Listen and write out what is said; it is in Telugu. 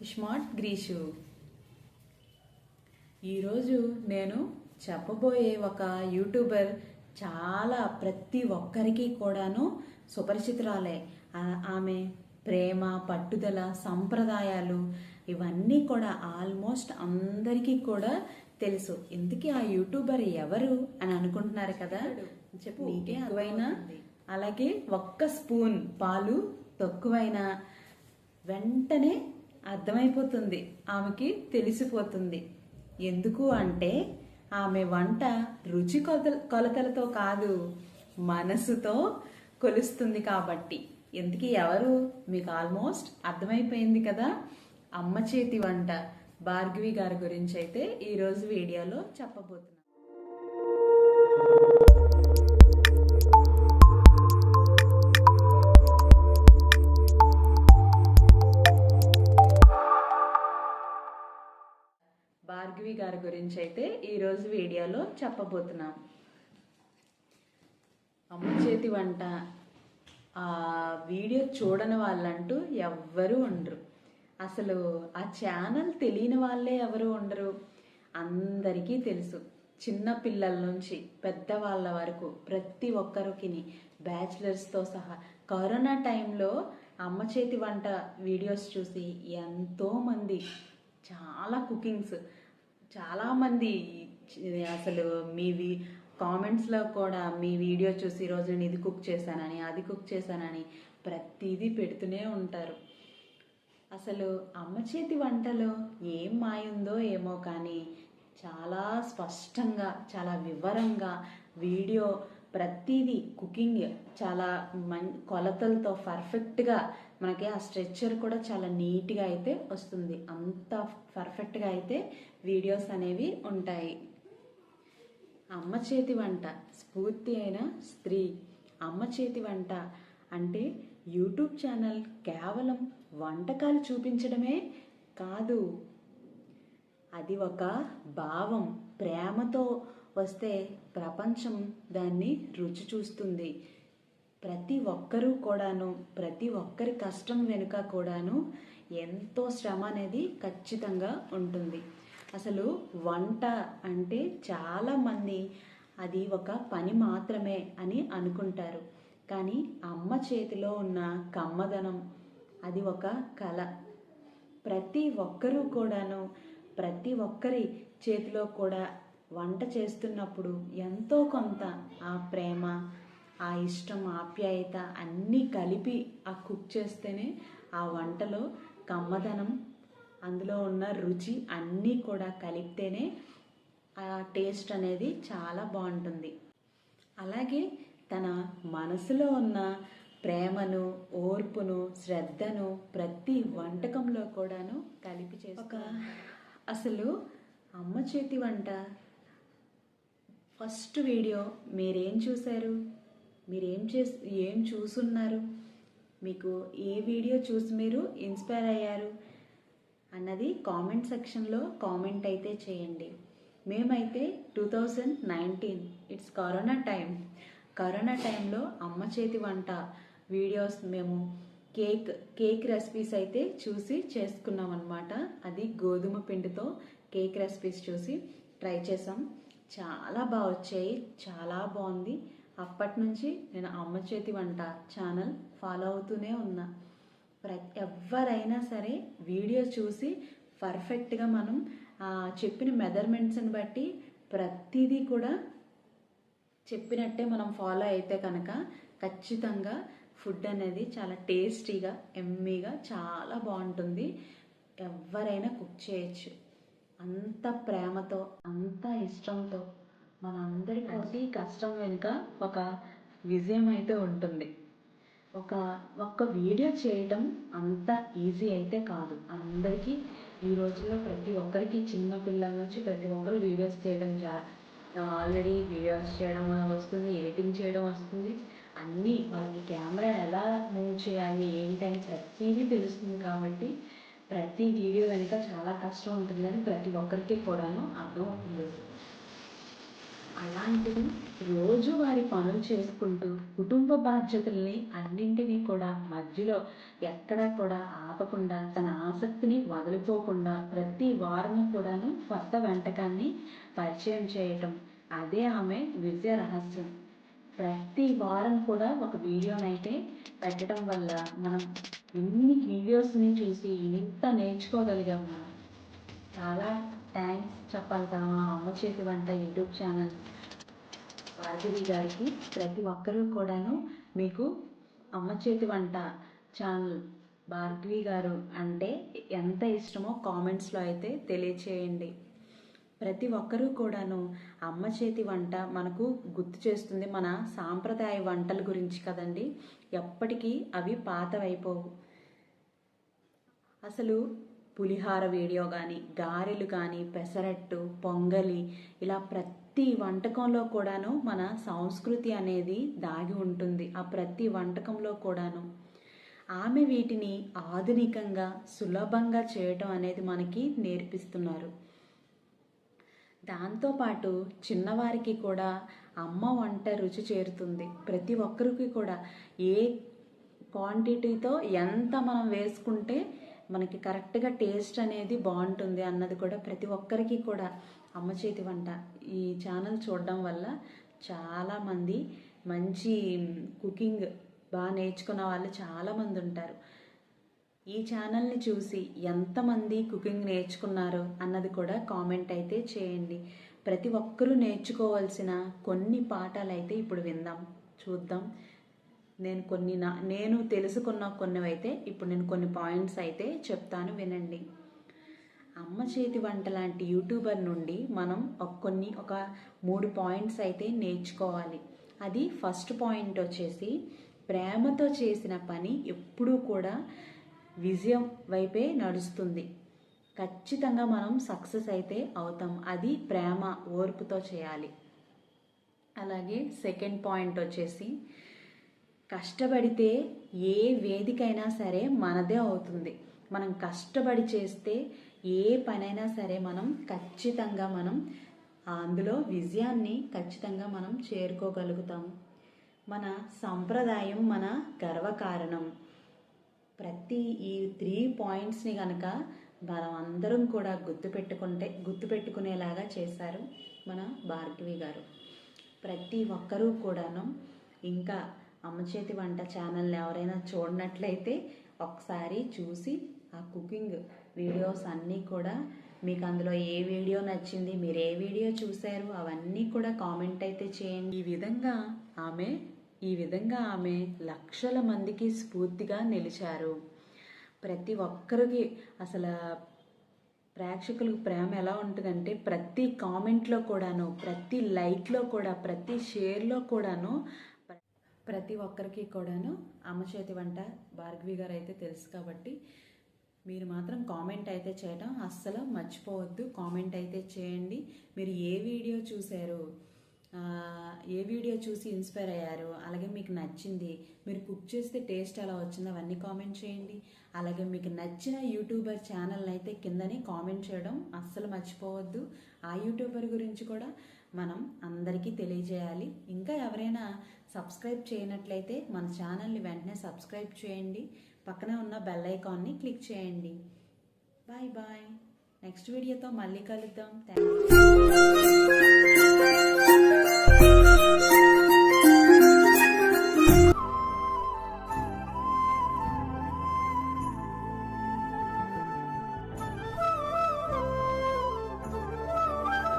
స్మార్ట్ గ్రీషు. ఈరోజు నేను చెప్పబోయే ఒక యూట్యూబర్ చాలా ప్రతి ఒక్కరికి కూడాను సుపరిచితురాలే. ఆమె ప్రేమ, పట్టుదల, సంప్రదాయాలు ఇవన్నీ కూడా ఆల్మోస్ట్ అందరికీ కూడా తెలుసు. ఇందుకే ఆ యూట్యూబర్ ఎవరు అని అనుకుంటున్నారు కదా. చెప్పు. నీకే ఎక్కువైనా అలాగే ఒక్క స్పూన్ పాలు తక్కువైనా వెంటనే అర్థమైపోతుంది, ఆమెకి తెలిసిపోతుంది. ఎందుకు అంటే ఆమె వంట రుచి కొలతలతో కాదు, మనసుతో కొలుస్తుంది కాబట్టి. ఎందుకు ఎవరు మీకు ఆల్మోస్ట్ అర్థమైపోయింది కదా. అమ్మ చేతి వంట భార్గవి గారి గురించి అయితే ఈరోజు వీడియోలో చెప్పబోతున్నాను. భార్గవి గారి గురించి అయితే ఈరోజు వీడియోలో చెప్పబోతున్నాం. అమ్మ చేతి వంట ఆ వీడియో చూడని వాళ్ళంటూ ఎవ్వరూ ఉండరు. అసలు ఆ ఛానల్ తెలియని వాళ్ళే ఎవరు ఉండరు. అందరికీ తెలుసు. చిన్న పిల్లల నుంచి పెద్దవాళ్ళ వరకు ప్రతి ఒక్కరికి, బ్యాచిలర్స్తో సహా. కరోనా టైంలో అమ్మ చేతి వంట వీడియోస్ చూసి ఎంతోమంది చాలా కుకింగ్స్, చాలామంది అసలు మీవి కామెంట్స్లో కూడా మీ వీడియో చూసి ఈరోజు నేను ఇది కుక్ చేశానని, అది కుక్ చేశానని ప్రతిదీ పెడుతూనే ఉంటారు. అసలు అమ్మ చేతి వంటలో ఏం మాయుందో ఏమో కానీ చాలా స్పష్టంగా, చాలా వివరంగా వీడియో ప్రతిదీ కుకింగ్ చాలా కొలతలతో పర్ఫెక్ట్గా మనకి ఆ స్ట్రెచ్చర్ కూడా చాలా నీట్గా అయితే వస్తుంది. అంత పర్ఫెక్ట్గా అయితే వీడియోస్ అనేవి ఉంటాయి. అమ్మ చేతి వంట స్ఫూర్తి అయిన స్త్రీ. అమ్మ చేతి వంట అంటే యూట్యూబ్ ఛానల్ కేవలం వంటకాలు చూపించడమే కాదు, అది ఒక భావం. ప్రేమతో వస్తే ప్రపంచం దాన్ని రుచి చూస్తుంది. ప్రతి ఒక్కరూ కూడాను, ప్రతి ఒక్కరి కష్టం వెనుక కూడాను ఎంతో శ్రమ అనేది ఖచ్చితంగా ఉంటుంది. అసలు వంట అంటే చాలామంది అది ఒక పని మాత్రమే అని అనుకుంటారు. కానీ అమ్మ చేతిలో ఉన్న కమ్మదనం అది ఒక కళ. ప్రతి ఒక్కరూ కూడాను, ప్రతి ఒక్కరి చేతిలో కూడా వంట చేస్తున్నప్పుడు ఎంతో కొంత ఆ ప్రేమ, ఆ ఇష్టం, ఆప్యాయత అన్నీ కలిపి ఆ కుక్ చేస్తేనే ఆ వంటలో కమ్మదనం, అందులో ఉన్న రుచి అన్నీ కూడా కలిపితేనే ఆ టేస్ట్ అనేది చాలా బాగుంటుంది. అలాగే తన మనసులో ఉన్న ప్రేమను, ఓర్పును, శ్రద్ధను ప్రతి వంటకంలో కూడాను కలిపి చేస్తూ అసలు అమ్మ చేతి వంట ఫస్ట్ వీడియో మీరేం చూశారు, ఏం చూసున్నారు, మీకు ఏ వీడియో చూసి మీరు ఇన్స్పైర్ అయ్యారు అన్నది కామెంట్ సెక్షన్లో కామెంట్ అయితే చేయండి. మేమైతే 2019 ఇట్స్ కరోనా టైంలో అమ్మ చేతి వంట వీడియోస్ మేము కేక్ రెసిపీస్ అయితే చూసి చేసుకున్నాం అన్నమాట. అది గోధుమ పిండితో కేక్ రెసిపీస్ చూసి ట్రై చేసాం. చాలా బాగా వచ్చాయి, చాలా బాగుంది. అప్పటి నుంచి నేను అమ్మ చేతి వంట ఛానల్ ఫాలో అవుతూనే ఉన్నా. ఎవరైనా సరే వీడియో చూసి పర్ఫెక్ట్గా మనం చెప్పిన మెజర్మెంట్స్ని బట్టి ప్రతిదీ కూడా చెప్పినట్టే మనం ఫాలో అయితే కనుక ఖచ్చితంగా ఫుడ్ అనేది చాలా టేస్టీగా, ఎమ్మీగా చాలా బాగుంటుంది. ఎవరైనా కుక్ చేయొచ్చు. అంత ప్రేమతో, అంత ఇష్టంతో మనందరికీ కష్టం వెనుక ఒక విజయం అయితే ఉంటుంది. ఒక్క వీడియో చేయడం అంత ఈజీ అయితే కాదు. అందరికీ ఈ రోజుల్లో ప్రతి ఒక్కరికి, చిన్న పిల్లల నుంచి ప్రతి ఒక్కరు వీడియోస్ చేయడం ఆల్రెడీ వీడియోస్ చేయడం వస్తుంది, ఎడిటింగ్ చేయడం వస్తుంది. అన్నీ వాళ్ళకి కెమెరా ఎలా మూవ్ చేయాలి ఏంటని ప్రతిదీ తెలుస్తుంది. కాబట్టి ప్రతి వీడియో వెనుక చాలా కష్టం ఉంటుందని ప్రతి ఒక్కరికి కూడాను అర్థం అవుతుంది. అలాంటిది రోజువారీ పనులు చేసుకుంటూ కుటుంబ బాధ్యతల్ని అన్నింటినీ కూడా మధ్యలో ఎక్కడా కూడా ఆపకుండా తన ఆసక్తిని వదులుకోకుండా ప్రతి వారము కూడాను కొత్త వంటకాన్ని పరిచయం చేయటం, అదే ఆమె విజయ రహస్యం. ప్రతి వారం కూడా ఒక వీడియోనైతే పెట్టడం వల్ల మనం ఎన్ని వీడియోస్ని చూసి ఇంత నేర్చుకోగలిగాం మనం. చాలా థ్యాంక్స్ చెప్పాలి కదా మా అమ్మ చేతి వంట యూట్యూబ్ ఛానల్ భార్గవి గారికి. ప్రతి ఒక్కరూ కూడాను మీకు అమ్మ చేతి వంట ఛానల్ భార్గవి గారు అంటే ఎంత ఇష్టమో కామెంట్స్లో అయితే తెలియచేయండి. ప్రతి ఒక్కరూ కూడాను అమ్మ చేతి వంట మనకు గుర్తు చేస్తుంది మన సాంప్రదాయ వంటల గురించి కదండి. ఎప్పటికీ అవి పాతవైపోవు. అసలు పులిహార వీడియో కానీ, గారెలు కానీ, పెసరట్టు, పొంగలి, ఇలా ప్రతి వంటకంలో కూడాను మన సంస్కృతి అనేది దాగి ఉంటుంది. ఆ ప్రతి వంటకంలో కూడాను ఆమె వీటిని ఆధునికంగా సులభంగా చేయటం అనేది మనకి నేర్పిస్తున్నారు. దాంతోపాటు చిన్నవారికి కూడా అమ్మ వంట రుచి చేరుతుంది. ప్రతి ఒక్కరికి కూడా ఏ క్వాంటిటీతో ఎంత మనం వేసుకుంటే మనకి కరెక్ట్గా టేస్ట్ అనేది బాగుంటుంది అన్నది కూడా ప్రతి ఒక్కరికి కూడా అమ్మ చేతి వంట ఈ ఛానల్ చూడడం వల్ల చాలామంది మంచి కుకింగ్ బాగా నేర్చుకున్న వాళ్ళు చాలామంది ఉంటారు. ఈ ఛానల్ని చూసి ఎంతమంది కుకింగ్ నేర్చుకున్నారు అన్నది కూడా కామెంట్ అయితే చేయండి. ప్రతి ఒక్కరూ నేర్చుకోవాల్సిన కొన్ని పాఠాలు అయితే ఇప్పుడు విందాం, చూద్దాం. నేను తెలుసుకున్న కొన్ని అయితే ఇప్పుడు నేను కొన్ని పాయింట్స్ అయితే చెప్తాను, వినండి. అమ్మ చేతి వంట లాంటి యూట్యూబర్ నుండి మనం ఒక 3 పాయింట్స్ అయితే నేర్చుకోవాలి. అది ఫస్ట్ పాయింట్ వచ్చేసి, ప్రేమతో చేసిన పని ఎప్పుడూ కూడా విజయం వైపే నడుస్తుంది. ఖచ్చితంగా మనం సక్సెస్ అయితే అవుతాం. అది ప్రేమ ఓర్పుతో చేయాలి. అలాగే సెకండ్ పాయింట్ వచ్చేసి, కష్టపడితే ఏ వేదికైనా సరే మనదే అవుతుంది. మనం కష్టపడి చేస్తే ఏ పనైనా సరే మనం ఖచ్చితంగా అందులో విజయాన్ని ఖచ్చితంగా మనం చేరుకోగలుగుతాము. మన సంప్రదాయం మన గర్వకారణం. ప్రతి ఈ 3 పాయింట్స్ని కనుక మనం అందరం కూడా గుర్తుపెట్టుకునేలాగా చేశారు మన భార్గవి గారు. ప్రతి ఒక్కరూ కూడాను ఇంకా అమ్మ చేతి వంట ఛానల్ని ఎవరైనా చూడనట్లయితే ఒకసారి చూసి ఆ కుకింగ్ వీడియోస్ అన్నీ కూడా మీకు అందులో ఏ వీడియో నచ్చింది, మీరు ఏ వీడియో చూశారు అవన్నీ కూడా కామెంట్ అయితే చేయండి. ఈ విధంగా ఆమె లక్షల మందికి స్ఫూర్తిగా నిలిచారు. ప్రతి ఒక్కరికి అసలు ప్రేక్షకులకు ప్రేమ ఎలా ఉంటుందంటే ప్రతి కామెంట్లో కూడాను, ప్రతి లైక్లో కూడా, ప్రతి షేర్లో కూడాను ప్రతి ఒక్కరికి కూడాను అమ్మ చేతి వంట భార్గవి గారు అయితే తెలుసు కాబట్టి మీరు మాత్రం కామెంట్ అయితే చేయడం అస్సలు మర్చిపోవద్దు. కామెంట్ అయితే చేయండి. మీరు ఏ వీడియో చూశారు, ఏ వీడియో చూసి ఇన్స్పైర్ అయ్యారు, అలాగే మీకు నచ్చింది, మీరు కుక్ చేస్తే టేస్ట్ ఎలా వచ్చిందో అవన్నీ కామెంట్ చేయండి. అలాగే మీకు నచ్చిన యూట్యూబర్ ఛానల్ని అయితే కిందని కామెంట్ చేయడం అస్సలు మర్చిపోవద్దు. ఆ యూట్యూబర్ గురించి కూడా మనం అందరికీ తెలియజేయాలి. ఇంకా ఎవరైనా సబ్స్క్రైబ్ చేయనట్లయితే మన ఛానల్ని వెంటనే సబ్స్క్రైబ్ చేయండి. పక్కనే ఉన్న బెల్ ఐకాన్ని క్లిక్ చేయండి. Bye bye. నెక్స్ట్ వీడియోతో మళ్ళీ కలుద్దాం. Thank you.